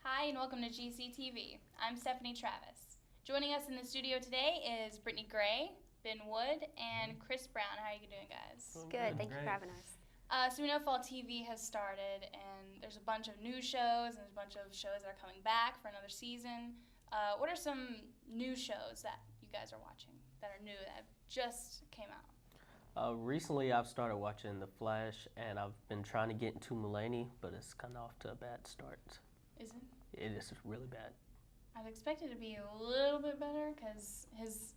Hi and welcome to GCTV. I'm Stephanie Travis. Joining us in the studio today is Brittany Gray, Ben Wood, and Chris Brown. How are you doing, guys? Good, thank you for having us. So we know fall TV has started, and there's a bunch of new shows, and there's a bunch of shows that are coming back for another season. What are some new shows that you guys are watching that are new, that just came out? Recently, I've started watching The Flash, and I've been trying to get into Mulaney, but it's kind of off to a bad start. Is it? It is really bad. I'd expect it to be a little bit better because he's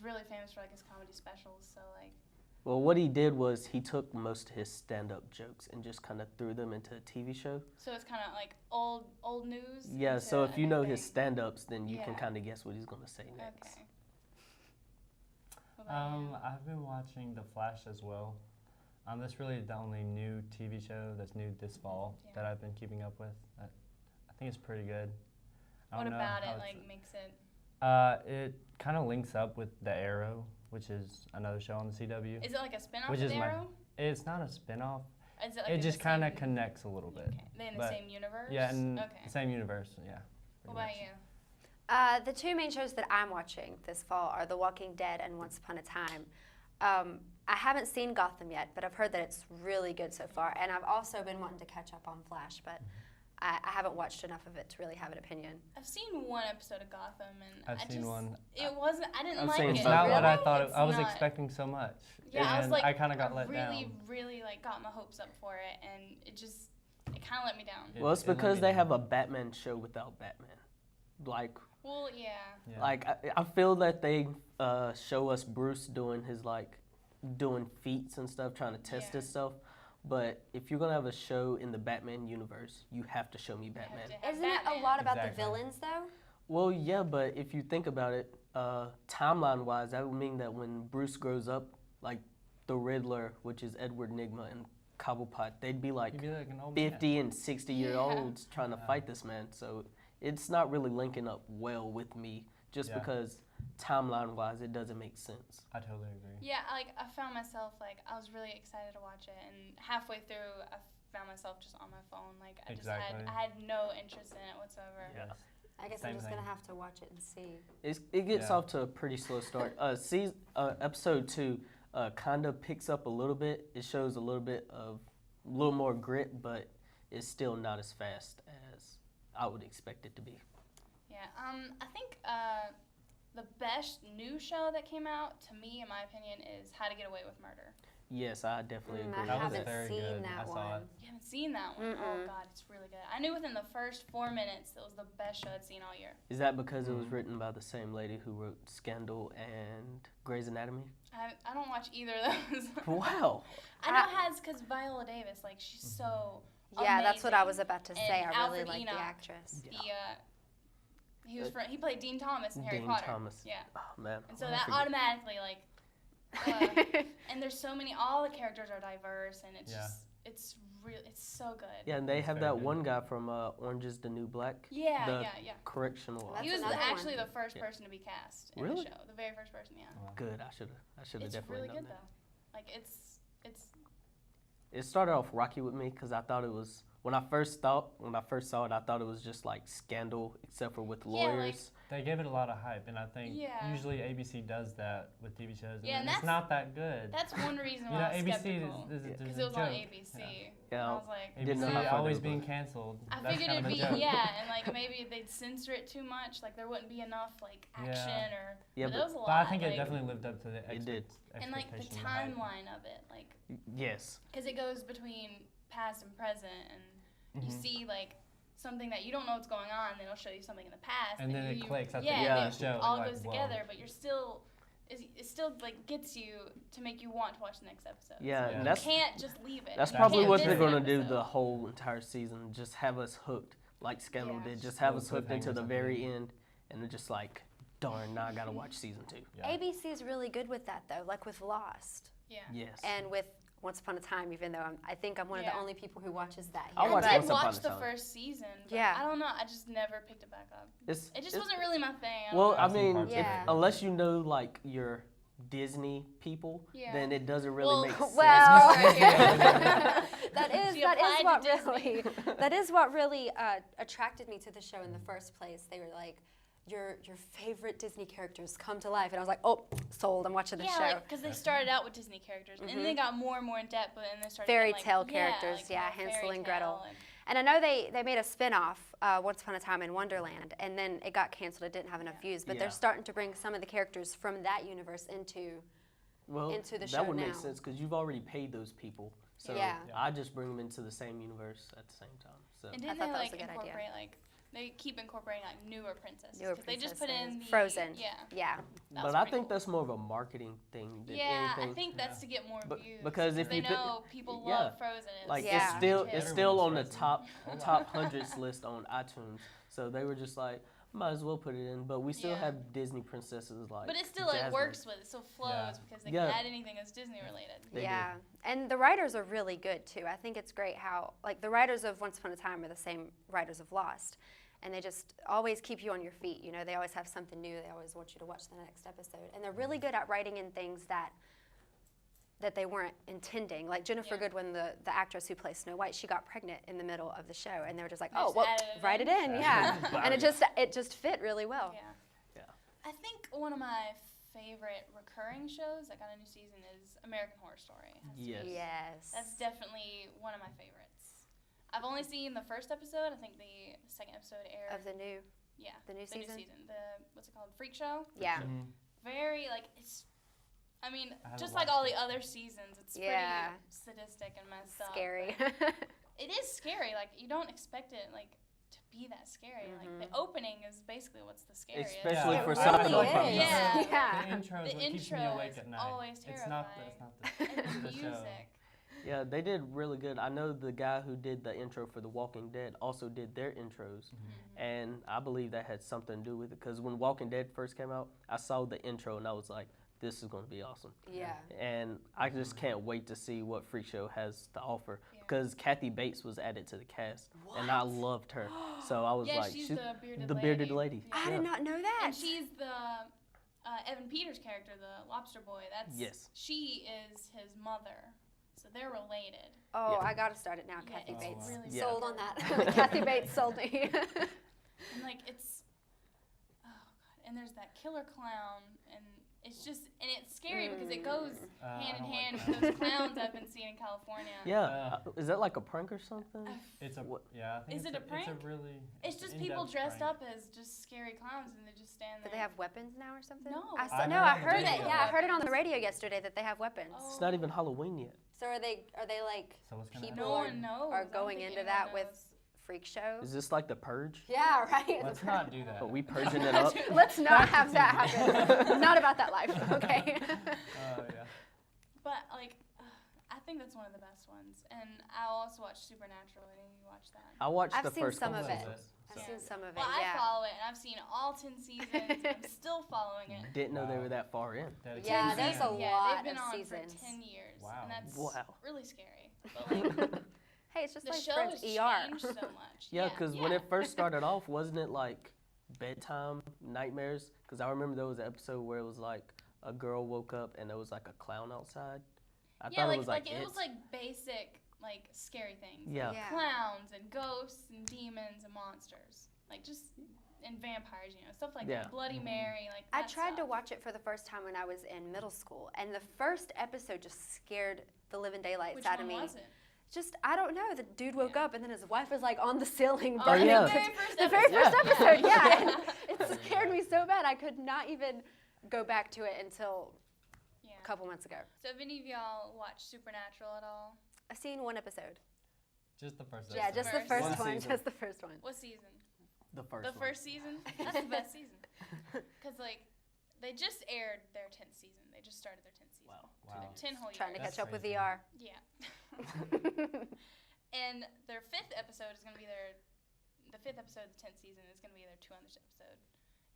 really famous for like his comedy specials. So like. Well, what he did was he took most of his stand-up jokes and just kind of threw them into a TV show. So it's kind of like old news. Yeah. So if you know his thing. stand-ups, then you can kind of guess what he's gonna say next. Okay. What about you? I've been watching The Flash as well. That's really the only new TV show that's new this fall that I've been keeping up with. I think it's pretty good. What about it makes it? It kind of links up with The Arrow, which is another show on the CW. Is it like a spin-off Which of is The Arrow? It's not a spin-off. Is it like It just kind of connects a little bit. Okay. They in the same universe? Yeah, in okay. the same universe, yeah. What about you? The two main shows that I'm watching this fall are The Walking Dead and Once Upon a Time. I haven't seen Gotham yet, but I've heard that it's really good so far. And I've also been wanting to catch up on Flash, but I haven't watched enough of it to really have an opinion. I've seen one episode of Gotham, and I've seen one. It wasn't. I didn't I've like seen it. It's not what I Really? thought. It's I was not. expecting so much. Yeah, and I was like, I kind of got let down. really like got my hopes up for it, and it kind of let me down. Well, it's It let because me they down. have a Batman show without Batman. Well, yeah. Yeah. Like I feel that they show us Bruce doing his doing feats and stuff, trying to test Yeah. himself. But if you're gonna have a show in the Batman universe, you have to show me Batman. Isn't it a lot about the Exactly. villains, though? Well, yeah, but if you think about it, timeline-wise, that would mean that when Bruce grows up, like the Riddler, which is Edward Nygma, and Cobblepot, they'd be like You'd be like an old man. 50 and 60-year-olds trying to Yeah. fight this man. So it's not really linking up well with me, just Yeah. because timeline-wise, it doesn't make sense. I totally agree. Yeah, I found myself I was really excited to watch it, and halfway through I found myself just on my phone. Exactly. I had no interest in it whatsoever. Yes. I guess Same I'm just thing. going to have to watch it and see. It gets Yeah. off to a pretty slow start. Episode 2 kind of picks up a little bit. It shows a little more grit, but it's still not as fast as I would expect it to be. Yeah, I think the best new show that came out, to me, in my opinion, is How to Get Away with Murder. Yes, I definitely agree I with That was haven't that. very seen good. that I saw one. it. You haven't seen that one? Oh, God, it's really good. I knew within the first 4 minutes it was the best show I'd seen all year. Is that because it was written by the same lady who wrote Scandal and Grey's Anatomy? I don't watch either of those. Wow. I know it has because Viola Davis, she's so Yeah, that's what I amazing. was about to say. And I really Alfred like Enoch. the actress. He played Dean Thomas in Harry Dean Potter. Thomas. Yeah. Oh, man. And so I that forget. automatically, and there's so many, all the characters are diverse, and it's Yeah. just, it's so good. Yeah, and they That's have very that good. one guy from Orange is the New Black. Yeah, the yeah. correctional That's officer. He was another actually one. the first Yeah. person to be cast in Really? the show. The very first person, yeah. Wow. Good. I should have It's definitely really known good that. though. It's It started off rocky with me because I thought it was when I first saw it, I thought it was just like Scandal, except for with Yeah, lawyers. They gave it a lot of hype, and I think Yeah. usually ABC does that with TV shows, Yeah, and it's that's- not that good. that's one reason You why know, I was ABC skeptical. there's Because a it was on joke. ABC. Yeah. And I was like, Didn't know ABC how far they always were being going. canceled. I That's figured kind it'd of be, a joke. yeah, and maybe they'd censor it too much, there wouldn't be enough action or. Yeah, but there was a lot. But I think it definitely lived up to the It did. And the expectation. hype. timeline of it, Yes. because it goes between past and present, and you Mhm. see something that you don't know what's going on, and then it'll show you something in the past, And then it you, clicks at the yeah, end of and the show, It and all you're goes like, together, whoa. but it still gets you to make you want to watch the next episode. Yeah, So and you that's can't just leave it. That's You probably can't what miss they're an gonna do episode. the whole entire season. Just have us hooked, like Scandal Yeah. did. Just have Little us hooked into cliffhangers the at the very end. end, and then just darn, now I gotta watch season 2. Yeah. ABC is really good with that, though, like with Lost. Yeah. Yes. And with Once Upon a Time, even though I think I'm one of Yeah. the only people who watches that. I'll here. watch I did Once Upon watch a the Time. first season. But Yeah. I don't know. I just never picked it back up. It's It just it's- wasn't really my thing. I don't Well, know. I I've seen mean, parts of Yeah. unless you know your Disney people, Yeah. then it doesn't really Well, make sense. Well, Right, yeah. that She is applied what to Disney. really that is what really attracted me to the show in the first place. They were like, your favorite Disney characters come to life, and I was like, oh, sold. I'm watching the show. Because they started out with Disney characters, and then they got more and more in depth, but then they started Fairy getting, tale like, characters, like, yeah, more Hansel fairy and Gretel. tale And I know they made a spin-off, Once Upon a Time in Wonderland, and then it got canceled. It didn't have enough views, but Yeah. they're starting to bring some of the characters from that universe into the that show would now. make sense because you've already paid those people. So Yeah. I just bring them into the same universe at the same time. So And I didn't thought they that was like a good idea. incorporate like they keep incorporating like newer princesses? Newer 'Cause they just put in the Frozen. Yeah. Yeah. That but was I pretty think cool. that's more of a marketing thing than Yeah, anything. I think that's to get more But- views because if they you pick- know people yeah. love Frozen. Like Yeah. it's huge still hit. on the Everyone's top hundreds list on iTunes. So they were just like, might as well put it in. But we still Yeah. have Disney princesses like. But it still like Jasmine. works with it, still flows Yeah. because they Yeah. can add anything that's Disney related. They do. Yeah, and the writers are really good too. I think it's great how, like, the writers of Once Upon a Time are the same writers of Lost, and they just always keep you on your feet. You know, they always have something new. They always want you to watch the next episode, and they're really good at writing in things that they weren't intending. Like Jennifer Yeah. Goodwin, the actress who plays Snow White, she got pregnant in the middle of the show, and they were just like, They oh, just well, added it write in. it in, yeah. Wow. And it just fit really well. Yeah. Yeah. I think one of my favorite recurring shows that got a new season is American Horror Story. It has to be. Yes. Yes. That's definitely one of my favorites. I've only seen the first episode. I think the second episode aired. Of the new yeah. new The season? new season. What's it called? Freak Show. Yeah. Mhm. Very like it's. I mean, I haven't just like watched all it. the other seasons, it's Yeah. pretty sadistic and messed up. Scary. but It is scary. Like you don't expect it like to be that scary. Like the opening is basically what's the scariest. Especially Yeah, for I something feel like like Yeah. Yeah. The intro is The what keeps me intro awake is at night. always It's not the and the the show. music. Yeah, they did really good. I know the guy who did the intro for The Walking Dead also did their intros, and I believe that had something to do with it. Because when Walking Dead first came out, I saw the intro and I was like, "This is going to be awesome." Yeah. And I just can't wait to see what Freak Show has to offer. Yeah. Because Kathy Bates was added to the cast, and I loved her. So I was Yeah, like, she's the bearded the lady. bearded lady. Yeah. I did not know that. And she's the Evan Peters character, the lobster boy. That's Yes. She is his mother, so they're related. Oh, Yeah. I gotta start it now, Yeah, Kathy it's Bates. really Yeah. Sold on good. that. Kathy Bates sold me. And like it's, oh god, and there's that killer clown, and it's just, and it's scary because it goes hand in I don't hand like with that. those clowns I've been seeing in California. Yeah. Is that like a prank or something? It's a What- yeah. I think Is it's it a prank? It's a really. It's just an people in-depth dressed prank. up as just scary clowns, and they just stand Do there. they have weapons now or something? No. I I no, heard I on the heard it. radio. Yeah, I heard it on the radio yesterday that they have weapons. Oh. It's not even Halloween yet. So are they like So what's gonna people No are, one knows. are I don't going think into anyone that with knows. freak show? Is this like the Purge? Yeah, right. Let's not do that. Are we purging it up? Let's not have that happen. Not about that life, okay? Yeah. But like, I think that's one of the best ones. And I also watch Supernatural. Any of you watch that? I watched I've the seen first some couple of it. episodes, I've so seen some of it, Well, yeah. I follow it, and I've seen all 10 seasons. I'm still following it. Didn't know they Wow. were that far in. Dedication. Yeah, 10 there's a seasons. lot They've been of on seasons. for 10 years, Wow. and that's Wow. really scary. But like, Hey, it's just the like show Friends has ER. changed so much. Yeah, because when it first started off, wasn't it like bedtime nightmares? Because I remember there was an episode where it was like a girl woke up and there was like a clown outside. I yeah, thought like, it was like it was like basic like scary things. Yeah. Yeah. Clowns and ghosts and demons and monsters, like just and vampires, you know, stuff like Yeah. that. Bloody Mary, like. I that tried to stuff. watch it for the first time when I was in middle school, and the first episode just scared the living daylights Which out one of me. was it? Just, I don't know. The dude woke Yeah. up, and then his wife was like on the ceiling Oh, burning. yeah. the very first The very episode. first episode, yeah. Yeah. And it scared me so bad I could not even go back to it until Yeah. a couple months ago. So have any of y'all watched Supernatural at all? I've seen one episode. Just the first. Yeah, just the first. first One one. season. Just the first one. What season? the first The one. first season? That's the best season. Because, like, they just aired their 10th season. They just started their 10th season. Wow. Wow. 10 whole years. Trying to That's catch up with crazy. ER. Yeah. And their 5th episode is going to be the 5th episode of the 10th season is going to be their 200th episode.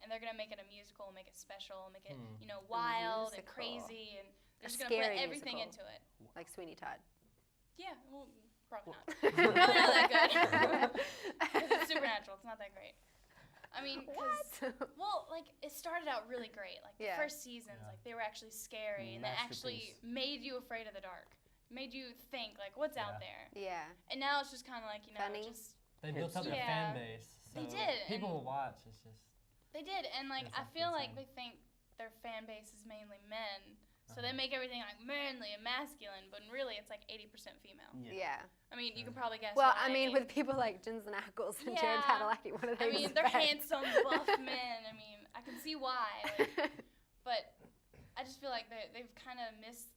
And they're going to make it a musical, make it special, make it, you know, wild and musical. crazy. And they're A just going to put scary everything musical. into it. Like Sweeney Todd. Yeah, well, probably not. Probably not that good. It's Supernatural. It's not that great. I mean, 'cause, well, like, it started out really great. Like, the Yeah. first seasons, like, they were actually scary, and they actually made you afraid of the dark. Made you think, like, what's out there? Yeah. And now it's just kind of like, you know, Funny. just... They built up a Yeah. fan base. So They did, People and- will watch. It's just. They did, and, like, It's I feel like insane. they think their fan base is mainly men, so Uh-huh. they make everything, like, manly and masculine, but really it's, like, 80% female. Yeah. I mean, you can probably guess Well, why. I mean, with people like Jensen Ackles and Jared Yeah. Padalecki, what are they I mean, they're expect? handsome, buff men. I mean, I can see why. Like, but I just feel like they've kind of missed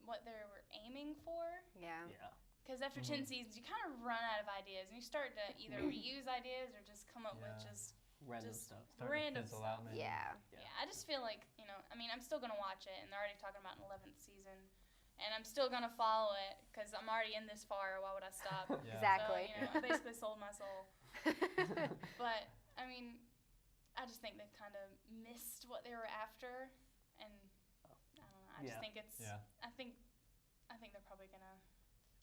what they were aiming for. Yeah. Yeah. Because after 10 seasons, you kind of run out of ideas, and you start to either reuse ideas or just come up with Yeah. just Random Just- stuff. Starting random to fizzle stuff. out, maybe. Yeah. yeah. I just feel like, you know, I mean, I'm still gonna watch it, and they're already talking about an 11th season, and I'm still gonna follow it because I'm already in this far. Why would I stop? Yeah. Exactly. So, you know, I basically sold my soul. But I mean, I just think they've kind of missed what they were after, and I don't know. I just Yeah. think it's. Yeah. I think they're probably gonna.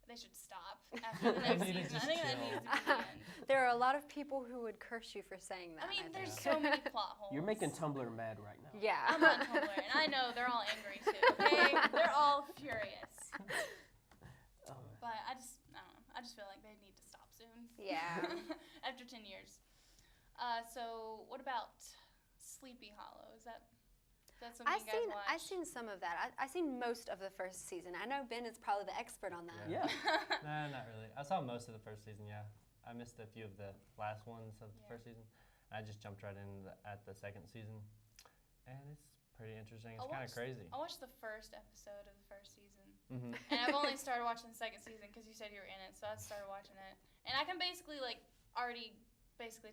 They should stop after the next They need to season. I just think that chill. needs to be the end. There are a lot of people who would curse you for saying that. I mean, there's think. so many plot holes. You're making Tumblr mad right now. Yeah. I'm on Tumblr, and I know they're all angry too. Okay, they're all furious. Oh, But I don't know. I just feel like they need to stop soon. Yeah. After 10 years. So what about Sleepy Hollow? Is that something you guys watch? I've seen some of that. I've seen most of the first season. I know Ben is probably the expert on that. Yeah. Nah, not really. I saw most of the first season. Yeah, I missed a few of the last ones of the Yeah. first season. I just jumped right in at the second season, and it's pretty interesting. It's I kind of watched- crazy. I watched the first episode of the first season. Mm-hmm. And I've only started watching the second season because you said you were in it, so I started watching it. And I can basically already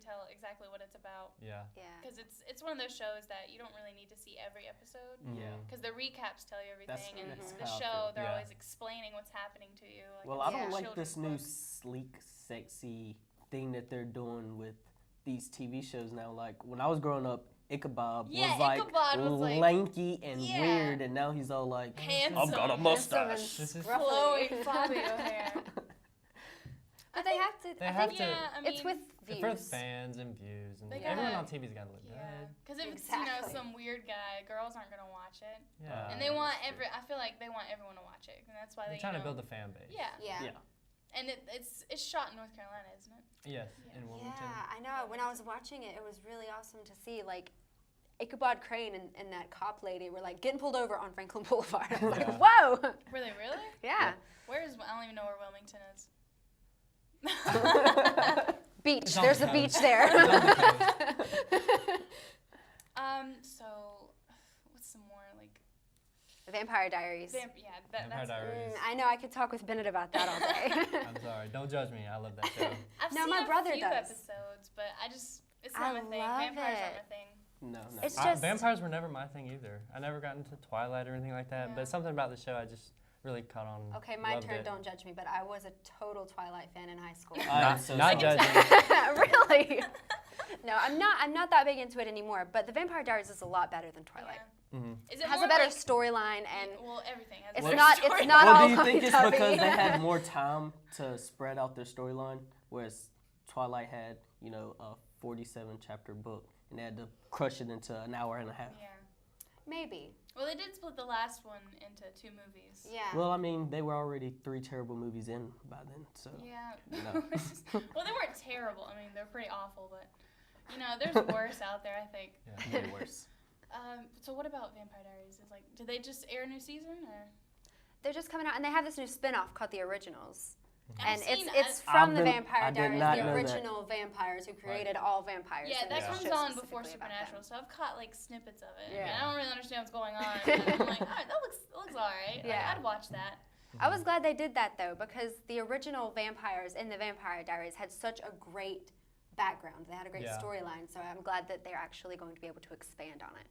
tell exactly what it's about Yeah. Yeah. because it's one of those shows that you don't really need to see every episode Yeah. because the recaps tell you everything, and that's the how I show feel. they're Yeah. always explaining what's happening to you. Like Well, it's I don't a like children's this new book. sleek, sexy thing that they're doing with these TV shows now. Like when I was growing up, Ichabod Yeah, was like Ichabod was, like- lanky and Yeah. weird, and now he's all like, Handsome. I've got a mustache. Handsome This is- and Flowing scruffy. Fabio hair. But they have to. They I have think to- Yeah, I mean, it's with It's for views. fans and views, and They everyone gotta- on TV's got to look Yeah, good. because if it's Exactly. some weird guy, girls aren't gonna watch it, Yeah. and they want that's true. I feel like they want everyone to watch it, and that's why They're they trying to build a fan base. Yeah, Yeah. Yeah. and it's shot in North Carolina, isn't it? Yes, Yeah. in Wilmington. Yeah, I know. When I was watching it, it was really awesome to see Ichabod Crane and that cop lady were getting pulled over on Franklin Boulevard. I was Yeah. like, whoa! Were they really? Yeah. Where is? I don't even know where Wilmington is. Beach. It's on There's the a beach coast. there. It's on the coast. So what's some more Vampire Diaries. Vampire that's. Diaries. I know. I could talk with Bennett about that all day. I'm sorry. Don't judge me. I love that show. I've No, seen my a brother few does. episodes, but it's I not my thing. love Vampires it. aren't my thing. No, no. It's just Vampires were never my thing either. I never got into Twilight or anything like that. Yeah. But something about the show I just really caught on. okay. My loved turn. it. Don't judge me, but I was a total Twilight fan in high school. I'm so not sorry. judging. Really? No, I'm not. I'm not that big into it anymore. But The Vampire Diaries is a lot better than Twilight. Yeah. Mhm. Is It it has more a better like- storyline, and well, everything has. it's a better not. story. It's not Well, all do you think it's lovey-dovey. because they had more time to spread out their storyline, whereas Twilight had, 47 chapter book, and they had to crush it into an hour and a half? Yeah. Maybe. Well, they did split the last one into 2 movies. Yeah. Well, I mean, they were already 3 terrible movies in by then, so. Yeah. No. Well, they weren't terrible. I mean, they're pretty awful, but there's worse out there, I think. Yeah. Way worse. So what about Vampire Diaries? Did they just air a new season or? They're just coming out, and they have this new spin-off called The Originals. I've And seen it's a- from I the did- Vampire I did Diaries, not the know that. original vampires who created all vampires. Yeah, and that it's a comes show on before specifically about Supernatural, so I've caught snippets of it. Yeah. And I don't really understand what's going on. And I'm like, all right, that looks all right. Yeah. I'd watch that. them. I was glad they did that though, because the original vampires in the Vampire Diaries had such a great background. They had a great Yeah. storyline, so I'm glad that they're actually going to be able to expand on it.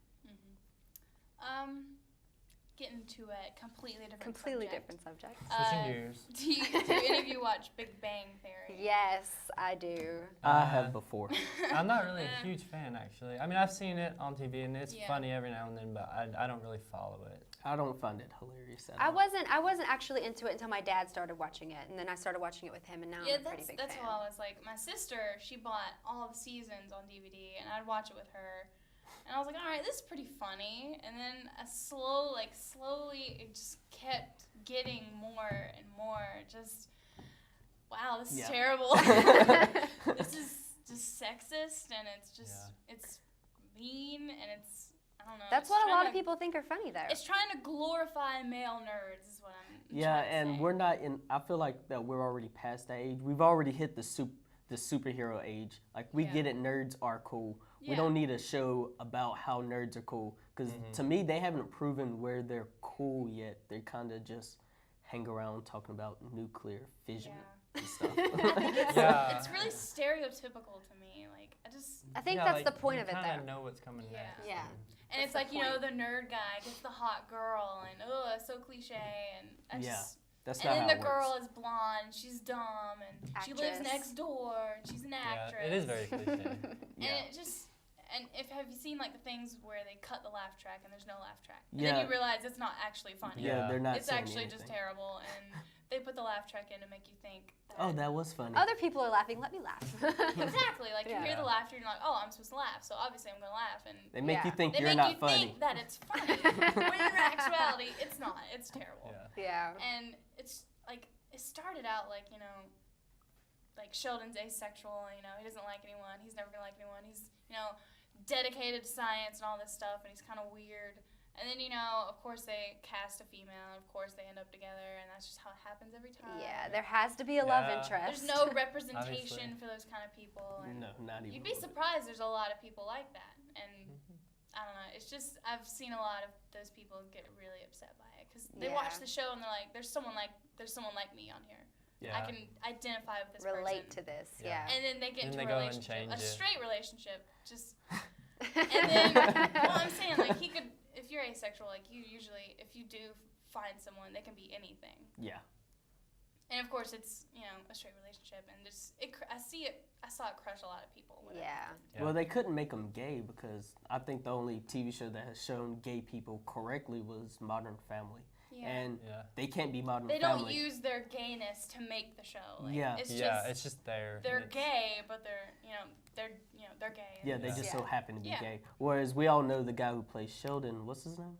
Getting to a completely different Completely subject. different subject. Switching gears. Do any of you watch Big Bang Theory? Yes, I do. I have before. I'm not really a huge fan, actually. I mean, I've seen it on TV, and it's Yeah. funny every now and then, but I don't really follow it. I don't find it hilarious at I all. wasn't actually into it until my dad started watching it, and then I started watching it with him, and now I'm a pretty big that's fan. why I was like, my sister, she bought all the seasons on DVD, and I'd watch it with her, and I was like, all right, this is pretty funny, and then slowly, it just kept getting more and more. Just, wow, this is terrible. This is just sexist, and it's just it's mean, and it's. I don't know. That's what a lot of people think are funny, though. It's trying to glorify male nerds, is what I'm Yeah, trying to and say. we're not in. I feel like that we're already past that age. We've already hit the superhero age. Like we get it. Nerds are cool. We Yeah. don't need a show about how nerds are cool. Because to me, they haven't proven where they're cool yet. They kind of just hang around talking about nuclear fission and stuff. It's really stereotypical to me. Like I think that's the point of it, You kind though. of know what's coming next. Yeah. And it's like, the nerd guy gets the hot girl, and it's so cliche, and I just. That's And not then how the it girl works. is blonde, she's dumb, and she lives Actress. next door, and she's an actress. Yeah, it is very cliche. And it just, have you seen like the things where they cut the laugh track and there's no laugh track? And Yeah. then you realize it's not actually funny. Yeah, they're not It's saying actually just anything. terrible, and they put the laugh track in to make you think. Oh, that was funny. Other people are laughing. Let me laugh. Exactly. Like you Yeah. hear the laughter, you're like, oh, I'm supposed to laugh, so obviously I'm gonna laugh, and They make Yeah. you think they you're make not you funny. think that it's funny. When in actuality, it's not. It's terrible. Yeah. Yeah. And it's like it started out like like Sheldon's asexual. He doesn't like anyone. He's never gonna like anyone. He's dedicated to science and all this stuff, and he's kind of weird. And then of course they cast a female, and of course they end up together, and that's just how it happens every time. Yeah, there has to be a love Yeah. interest. There's no representation Obviously. for those kind of people. And No, not even. you'd be surprised. There's a lot of people like that, and I don't know. It's just I've seen a lot of those people get really upset by it because they watch Yeah. the show and they're like, "There's someone like me on here. Yeah. I can identify with this relate person." to this. Yeah. Yeah. And then they get Then into they a go and relationship, change a it. straight relationship. Just and then, well, I'm saying like he could, if you're asexual, like you usually, if you do find someone, they can be anything. Yeah. And of course, it's a straight relationship, and just I saw it crush a lot of people. when it Yeah. happened. Yeah. Well, they couldn't make them gay because I think the only TV show that has shown gay people correctly was Modern Family. Yeah. And Yeah. they can't be Modern They Family. don't use their gayness to make the show. Like, Yeah. it's Yeah, just it's just there. and they're it's- gay, but they're gay. Yeah, they Yeah. just Yeah. so happen to be Yeah. gay. Whereas we all know the guy who plays Sheldon, what's his name?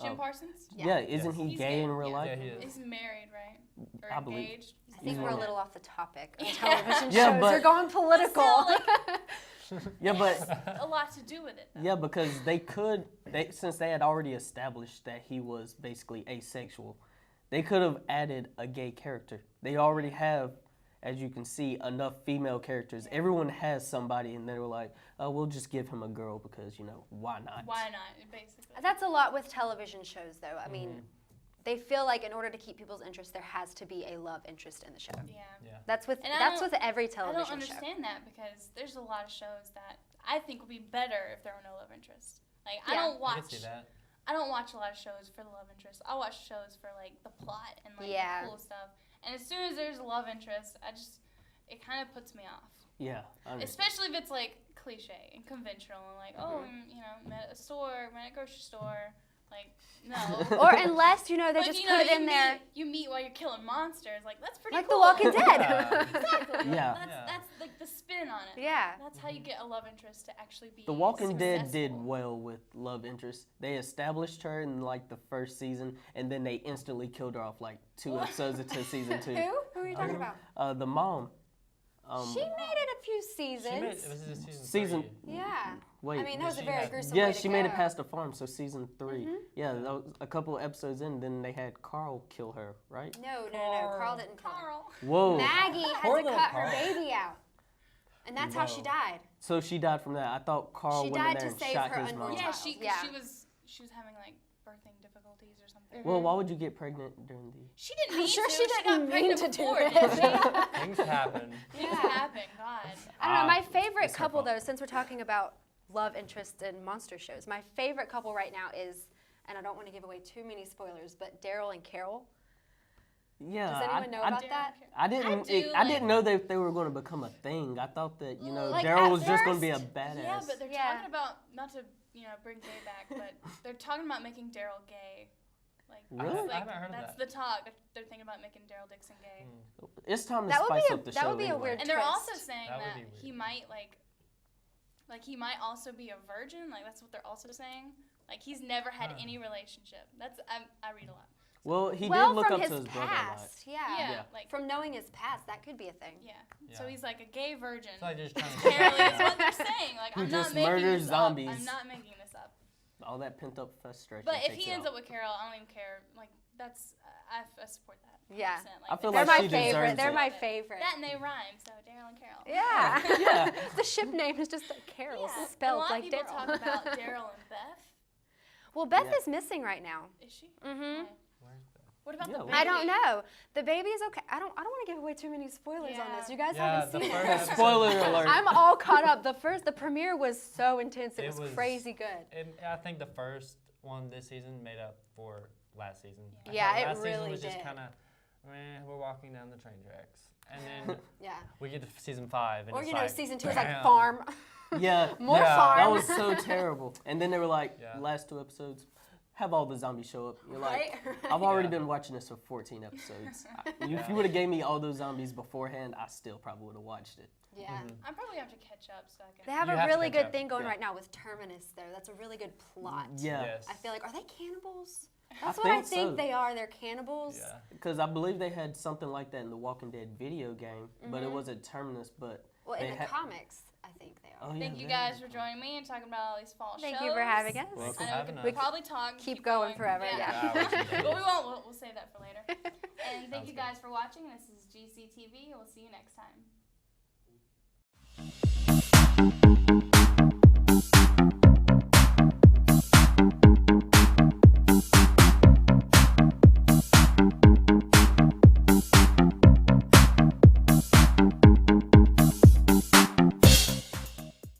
Jim Oh, Parsons. Yeah, isn't Yes. he He's gay gay, in real yeah. life? Yeah, he is. He's married, right? Or I believe. engaged. I think we're a little off the topic of Yeah. television Yeah, shows. but- We're going political. Yeah, It but has a lot to do with it. Though. yeah, because since they had already established that he was basically asexual, they could have added a gay character. They already have, as you can see, enough female characters. Yeah. Everyone has somebody, and they were like, "Oh, we'll just give him a girl because why not?" Why not? Basically. That's a lot with television shows, though. I mean, they feel like in order to keep people's interest, there has to be a love interest in the show. Yeah. Yeah. That's with And I that's don't- with every I television don't understand that because there's a lot of shows that I think would be better if there were no love interest. Like I Yeah. don't I watch. can see that. I don't watch a lot of shows for the love interest. I watch shows for like the plot and like Yeah. the cool stuff. And as soon as there's a love interest, it kind of puts me off. Yeah, I understand. Especially if it's like cliche and conventional and like, met at a store, met at a grocery store. Like, no. Or unless they But, just put it in there, You meet while you're killing monsters. Like, that's pretty like cool. The Walking Dead. Yeah. Exactly. Like, Yeah. That's like the spin on it. Yeah. That's how you get a love interest to actually be The Walking Dead did successful. well with love interest. They established her in like the first season, and then they instantly killed her off like 2 episodes into season 2. Who are you talking about? The mom. She made it a few seasons. This is season Season- 3. Yeah. Wait. I mean, that was a she very have- gruesome Yeah, way to she made it go. past the farm, so season 3. Yeah, that was a couple episodes in, then they had Carl kill her, right? No. Carl didn't kill her. Carl. Whoa. Maggie had Poor to little cut her Carl. baby out. And that's how she Whoa. died. So she died from that. I thought Carl She went in died there to and save shot her his unborn mom. Yeah, child. she Yeah. she was having like birthing difficulties or something. Well, why would you get pregnant during the... She didn't I'm mean sure to. she got didn't mean pregnant to do before, it. didn't she? Things happen. Things happen. God. I don't know. My Ah, favorate it's her couple, fault. though, since we're talking about love interest in monster shows, my favorite couple right now is, and I don't want to give away too many spoilers, but Daryl and Carol. Yeah, Does anyone know about that? I didn't. do, I like- didn't know that they were going to become a thing. I thought that Like, Daryl at was just going to be a first- badass. Yeah, but they're Yeah. talking about not to bring gay back, but they're talking about making Daryl gay Like, Really? it's like, I haven't heard of that's that. the talk. They're thinking about making Daryl Dixon gay. It's time to That would spice be up the that show would be a anyway. weird And they're also twist. saying That would that be weird. he might he might also be a virgin. Like that's what they're also saying. Like he's never had any relationship. That's I read a lot. Well, he well, did look from up his to his brother a lot. past, yeah. Yeah, like From knowing his past, that could be a thing. yeah. Yeah. So he's like a gay virgin. So I just trying to Apparently, is what they're saying. Like Who I'm just not making murders this zombies. up. I'm not making this up. All that pent up frustration. But if takes he it ends out. up with Carol, I don't even care. Like that's I support that. 100%. Yeah. Like, I feel They're like my she favorite. deserves They're it. my favorite. That and they rhyme. So Daryl and Carol. Yeah. Yeah. The ship name is just like Carol, Yeah. spelled a lot like of people Daryl. talk about Daryl and Beth. Well, Beth Yeah. is missing right now. Is she? Mm-hmm. Where's that? What about Yeah, the we- baby? I don't know. The baby is okay. I don't want to give away too many spoilers on this. Yeah. You guys Yeah, haven't the seen first it. episode- Spoiler alert. I'm all caught up. The premiere was so intense. It It was was- crazy good. I think the first one this season made up for last season. I Yeah, thought it last season really was just did. kind of, we're walking down the train tracks, and then Yeah. we get to season 5, and Or it's you know, like, season 2 is like bam. farm. Yeah. More Yeah. farm. That was so terrible. And then they were like, Yeah. last 2 episodes, have all the zombies show up. You're like, Right? I've already Yeah. been watching this for 14 episodes. If you would have gave me all those zombies beforehand, I still probably would have watched it. Yeah. I'm probably gonna have to catch up so I can. They have You a have to really catch good up. thing going Yeah. right now with Terminus, though. That's a really good plot. Yeah. Yes. I feel like, are they cannibals? I That's what I think think so. they are. They're cannibals. Yeah. Because I believe they had something like that in the Walking Dead video game, but it wasn't Terminus, but Well, in They the ha- comics, I think they are. oh, yeah, Thank you they had guys for joining me and talking about all these fall shows. Thank you for having us. Welcome. I know Having we could us. probably talk. and Keep going forever, yeah. Yeah, we should do but we this. won't. We'll save that for later. And thank Sounds you good. guys for watching. This is GCTV. We'll see you next time.